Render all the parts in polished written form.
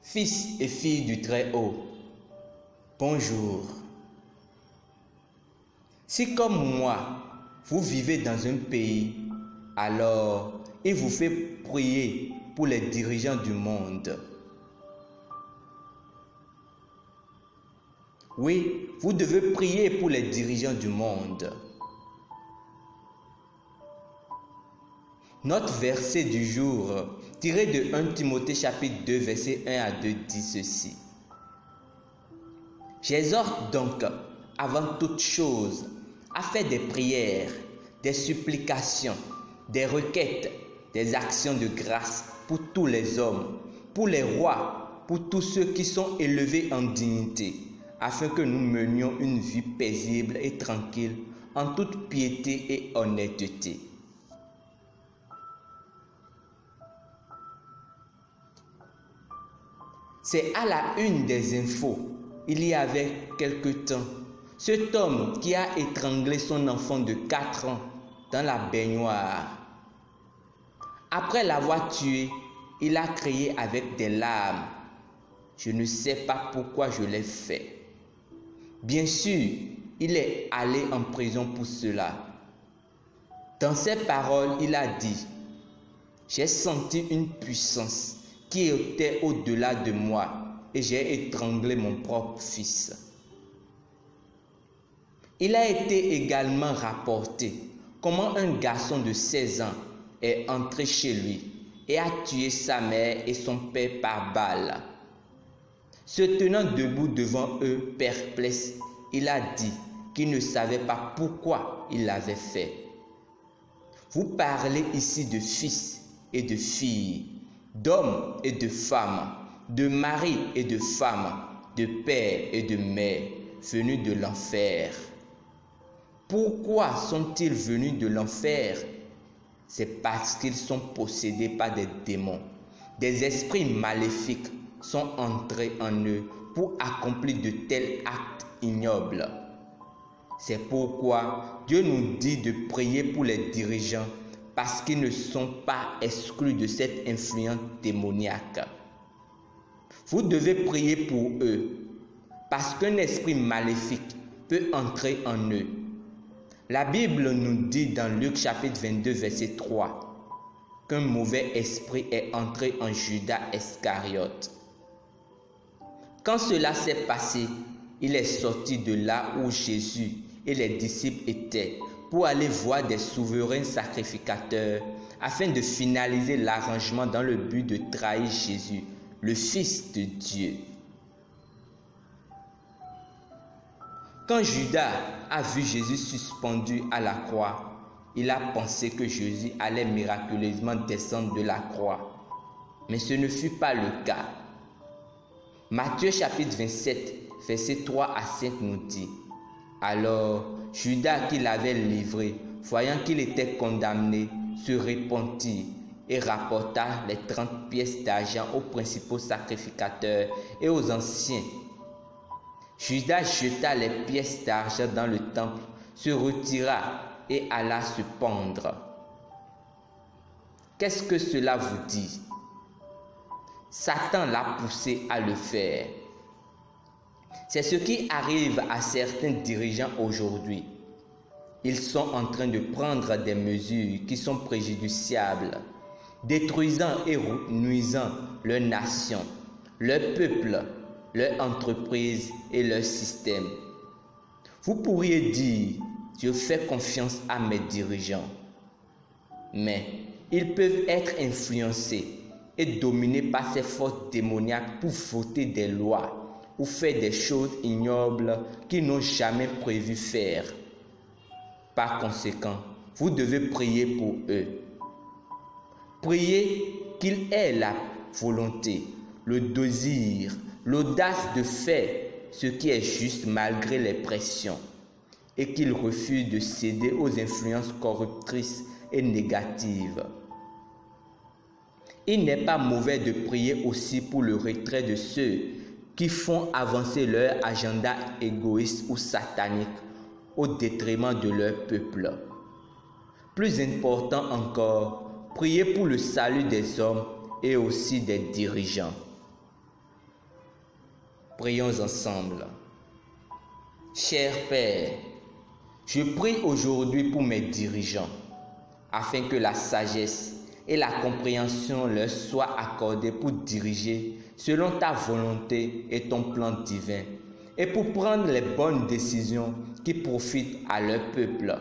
Fils et filles du Très-Haut, bonjour. Si comme moi, vous vivez dans un pays, alors il vous fait prier pour les dirigeants du monde. Oui, vous devez prier pour les dirigeants du monde. Notre verset du jour, tiré de 1 Timothée chapitre 2, versets 1 à 2, dit ceci. J'exhorte donc, avant toute chose, à faire des prières, des supplications, des requêtes, des actions de grâce pour tous les hommes, pour les rois, pour tous ceux qui sont élevés en dignité, afin que nous menions une vie paisible et tranquille, en toute piété et honnêteté. C'est à la une des infos, il y avait quelque temps, cet homme qui a étranglé son enfant de 4 ans dans la baignoire. Après l'avoir tué, il a crié avec des larmes. Je ne sais pas pourquoi je l'ai fait. Bien sûr, il est allé en prison pour cela. Dans ses paroles, il a dit, « J'ai senti une puissance qui était au-delà de moi et j'ai étranglé mon propre fils. » Il a été également rapporté comment un garçon de 16 ans est entré chez lui et a tué sa mère et son père par balle. Se tenant debout devant eux, perplexe, il a dit qu'il ne savait pas pourquoi il l'avait fait. Vous parlez ici de fils et de filles, d'hommes et de femmes, de mari et de femmes, de père et de mère, venus de l'enfer. Pourquoi sont-ils venus de l'enfer? C'est parce qu'ils sont possédés par des démons. Des esprits maléfiques sont entrés en eux pour accomplir de tels actes ignobles. C'est pourquoi Dieu nous dit de prier pour les dirigeants parce qu'ils ne sont pas exclus de cette influence démoniaque. Vous devez prier pour eux parce qu'un esprit maléfique peut entrer en eux. La Bible nous dit dans Luc chapitre 22 verset 3 qu'un mauvais esprit est entré en Judas Iscariote. Quand cela s'est passé, il est sorti de là où Jésus et les disciples étaient pour aller voir des souverains sacrificateurs afin de finaliser l'arrangement dans le but de trahir Jésus, le Fils de Dieu. Quand Judas a vu Jésus suspendu à la croix, il a pensé que Jésus allait miraculeusement descendre de la croix. Mais ce ne fut pas le cas. Matthieu chapitre 27, versets 3 à 5 nous dit, « Alors Judas qui l'avait livré, voyant qu'il était condamné, se repentit et rapporta les 30 pièces d'argent aux principaux sacrificateurs et aux anciens. Judas jeta les pièces d'argent dans le temple, se retira et alla se pendre. » Qu'est-ce que cela vous dit? Satan l'a poussé à le faire. C'est ce qui arrive à certains dirigeants aujourd'hui. Ils sont en train de prendre des mesures qui sont préjudiciables, détruisant et nuisant leur nation, leur peuple, leur entreprise et leur système. Vous pourriez dire, je fais confiance à mes dirigeants. Mais ils peuvent être influencés et dominés par ces forces démoniaques pour voter des lois ou faire des choses ignobles qu'ils n'ont jamais prévu faire. Par conséquent, vous devez prier pour eux. Priez qu'ils aient la volonté, le désir, l'audace de faire ce qui est juste malgré les pressions et qu'ils refusent de céder aux influences corruptrices et négatives. Il n'est pas mauvais de prier aussi pour le retrait de ceux qui font avancer leur agenda égoïste ou satanique au détriment de leur peuple. Plus important encore, priez pour le salut des hommes et aussi des dirigeants. Prions ensemble. Cher Père, je prie aujourd'hui pour mes dirigeants, afin que la sagesse et la compréhension leur soient accordées pour diriger selon ta volonté et ton plan divin, et pour prendre les bonnes décisions qui profitent à leur peuple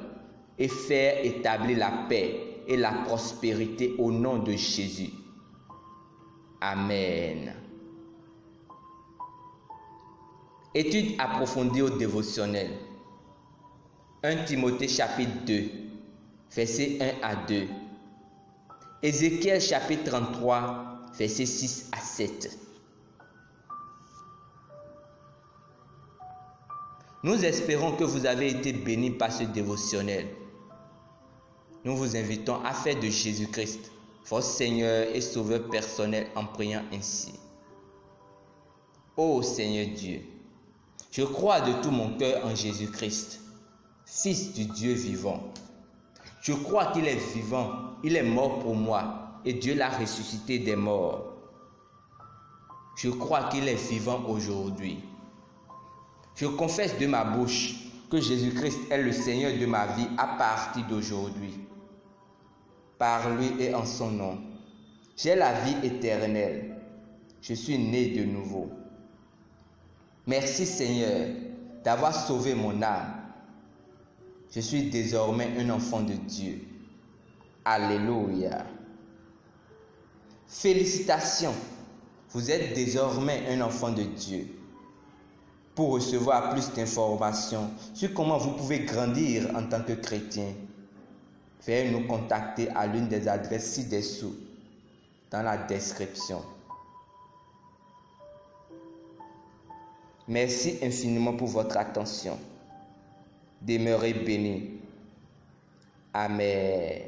et faire établir la paix et la prospérité au nom de Jésus. Amen. Étude approfondie au dévotionnel. 1 Timothée chapitre 2, versets 1 à 2. Ézéchiel chapitre 33, versets 6 à 7. Nous espérons que vous avez été bénis par ce dévotionnel. Nous vous invitons à faire de Jésus-Christ votre Seigneur et Sauveur personnel en priant ainsi. Ô Seigneur Dieu, je crois de tout mon cœur en Jésus-Christ, Fils du Dieu vivant. Je crois qu'il est vivant, il est mort pour moi et Dieu l'a ressuscité des morts. Je crois qu'il est vivant aujourd'hui. Je confesse de ma bouche que Jésus-Christ est le Seigneur de ma vie à partir d'aujourd'hui. Par lui et en son nom, j'ai la vie éternelle. Je suis né de nouveau. Merci Seigneur d'avoir sauvé mon âme. Je suis désormais un enfant de Dieu. Alléluia. Félicitations, vous êtes désormais un enfant de Dieu. Pour recevoir plus d'informations sur comment vous pouvez grandir en tant que chrétien, veuillez nous contacter à l'une des adresses ci-dessous dans la description. Merci infiniment pour votre attention. Demeurez bénis. Amen.